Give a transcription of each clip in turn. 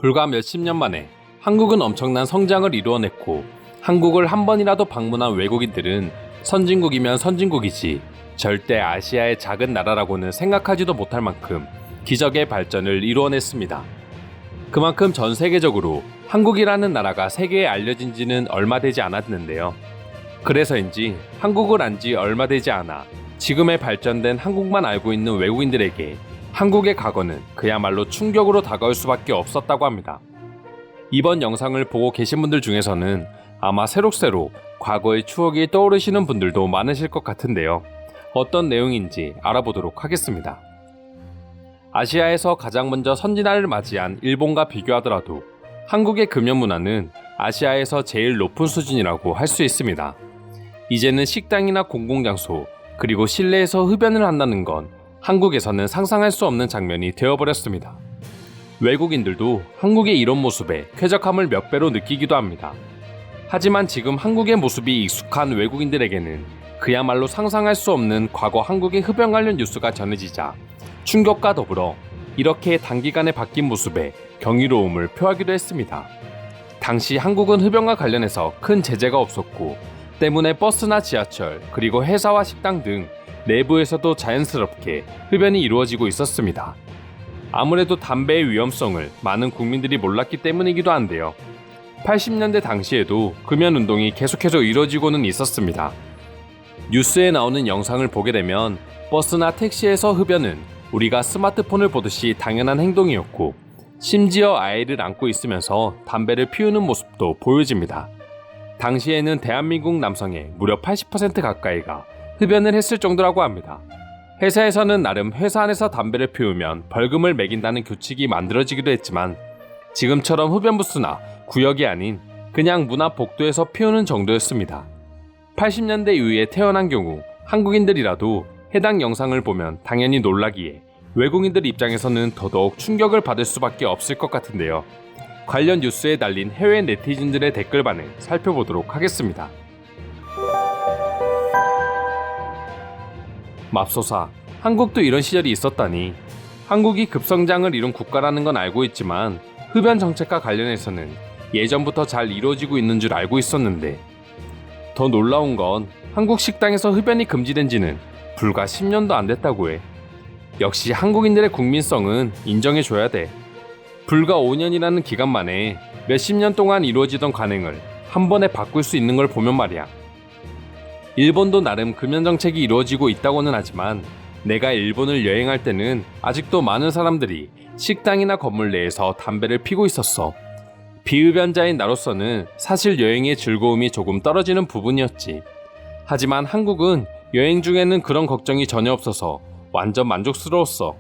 불과 몇십 년 만에 한국은 엄청난 성장을 이루어냈고 한국을 한 번이라도 방문한 외국인들은 선진국이면 선진국이지 절대 아시아의 작은 나라라고는 생각하지도 못할 만큼 기적의 발전을 이루어냈습니다. 그만큼 전 세계적으로 한국이라는 나라가 세계에 알려진 지는 얼마 되지 않았는데요. 그래서인지 한국을 안 지 얼마 되지 않아 지금의 발전된 한국만 알고 있는 외국인들에게 한국의 과거는 그야말로 충격으로 다가올 수밖에 없었다고 합니다. 이번 영상을 보고 계신 분들 중에서는 아마 새록새록 과거의 추억이 떠오르시는 분들도 많으실 것 같은데요. 어떤 내용인지 알아보도록 하겠습니다. 아시아에서 가장 먼저 선진화를 맞이한 일본과 비교하더라도 한국의 금연 문화는 아시아에서 제일 높은 수준이라고 할 수 있습니다. 이제는 식당이나 공공장소, 그리고 실내에서 흡연을 한다는 건 한국에서는 상상할 수 없는 장면이 되어버렸습니다. 외국인들도 한국의 이런 모습에 쾌적함을 몇 배로 느끼기도 합니다. 하지만 지금 한국의 모습이 익숙한 외국인들에게는 그야말로 상상할 수 없는 과거 한국의 흡연 관련 뉴스가 전해지자 충격과 더불어 이렇게 단기간에 바뀐 모습에 경이로움을 표하기도 했습니다. 당시 한국은 흡연과 관련해서 큰 제재가 없었고 때문에 버스나 지하철 그리고 회사와 식당 등 내부에서도 자연스럽게 흡연이 이루어지고 있었습니다. 아무래도 담배의 위험성을 많은 국민들이 몰랐기 때문이기도 한데요. 80년대 당시에도 금연 운동이 계속해서 이루어지고는 있었습니다. 뉴스에 나오는 영상을 보게 되면 버스나 택시에서 흡연은 우리가 스마트폰을 보듯이 당연한 행동이었고 심지어 아이를 안고 있으면서 담배를 피우는 모습도 보여집니다. 당시에는 대한민국 남성의 무려 80% 가까이가 흡연을 했을 정도라고 합니다. 회사에서는 나름 회사 안에서 담배를 피우면 벌금을 매긴다는 규칙이 만들어지기도 했지만 지금처럼 흡연 부스나 구역이 아닌 그냥 문 앞 복도에서 피우는 정도였습니다. 80년대 이후에 태어난 경우 한국인들이라도 해당 영상을 보면 당연히 놀라기에 외국인들 입장에서는 더더욱 충격을 받을 수밖에 없을 것 같은데요. 관련 뉴스에 달린 해외 네티즌들의 댓글 반응 살펴보도록 하겠습니다. 맙소사, 한국도 이런 시절이 있었다니. 한국이 급성장을 이룬 국가라는 건 알고 있지만 흡연 정책과 관련해서는 예전부터 잘 이루어지고 있는 줄 알고 있었는데 더 놀라운 건 한국 식당에서 흡연이 금지된 지는 불과 10년도 안 됐다고 해. 역시 한국인들의 국민성은 인정해줘야 돼. 불과 5년이라는 기간 만에 몇십 년 동안 이루어지던 관행을 한 번에 바꿀 수 있는 걸 보면 말이야. 일본도 나름 금연 정책이 이루어지고 있다고는 하지만 내가 일본을 여행할 때는 아직도 많은 사람들이 식당이나 건물 내에서 담배를 피고 있었어. 비흡연자인 나로서는 사실 여행의 즐거움이 조금 떨어지는 부분이었지. 하지만 한국은 여행 중에는 그런 걱정이 전혀 없어서 완전 만족스러웠어.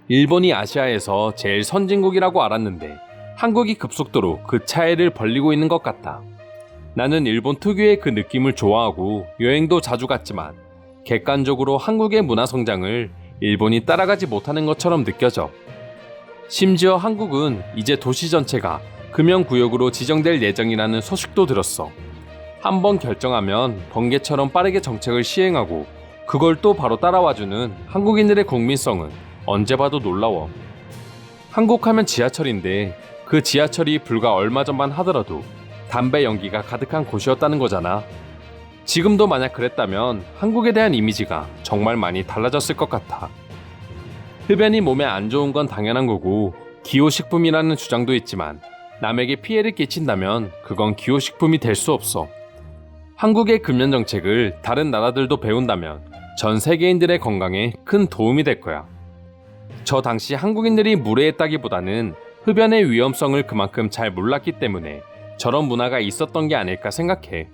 일본이 아시아에서 제일 선진국이라고 알았는데 한국이 급속도로 그 차이를 벌리고 있는 것 같다. 나는 일본 특유의 그 느낌을 좋아하고 여행도 자주 갔지만 객관적으로 한국의 문화 성장을 일본이 따라가지 못하는 것처럼 느껴져. 심지어 한국은 이제 도시 전체가 금연구역으로 지정될 예정이라는 소식도 들었어. 한번 결정하면 번개처럼 빠르게 정책을 시행하고 그걸 또 바로 따라와주는 한국인들의 국민성은 언제 봐도 놀라워. 한국 하면 지하철인데 그 지하철이 불과 얼마 전만 하더라도 담배 연기가 가득한 곳이었다는 거잖아. 지금도 만약 그랬다면 한국에 대한 이미지가 정말 많이 달라졌을 것 같아. 흡연이 몸에 안 좋은 건 당연한 거고 기호식품이라는 주장도 있지만 남에게 피해를 끼친다면 그건 기호식품이 될 수 없어. 한국의 금연 정책을 다른 나라들도 배운다면 전 세계인들의 건강에 큰 도움이 될 거야. 저 당시 한국인들이 무례했다기보다는 흡연의 위험성을 그만큼 잘 몰랐기 때문에 저런 문화가 있었던 게 아닐까 생각해.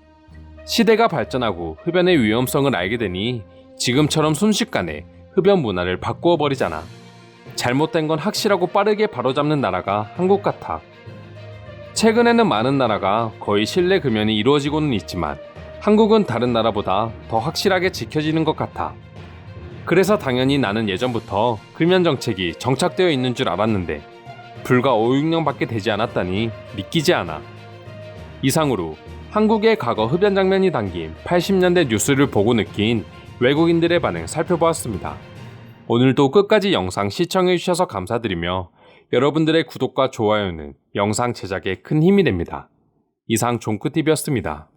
시대가 발전하고 흡연의 위험성을 알게 되니 지금처럼 순식간에 흡연 문화를 바꾸어 버리잖아. 잘못된 건 확실하고 빠르게 바로잡는 나라가 한국 같아. 최근에는 많은 나라가 거의 실내 금연이 이루어지고는 있지만 한국은 다른 나라보다 더 확실하게 지켜지는 것 같아. 그래서 당연히 나는 예전부터 금연 정책이 정착되어 있는 줄 알았는데 불과 5, 6년밖에 되지 않았다니 믿기지 않아. 이상으로 한국의 과거 흡연 장면이 담긴 80년대 뉴스를 보고 느낀 외국인들의 반응 살펴보았습니다. 오늘도 끝까지 영상 시청해주셔서 감사드리며 여러분들의 구독과 좋아요는 영상 제작에 큰 힘이 됩니다. 이상 종크TV였습니다.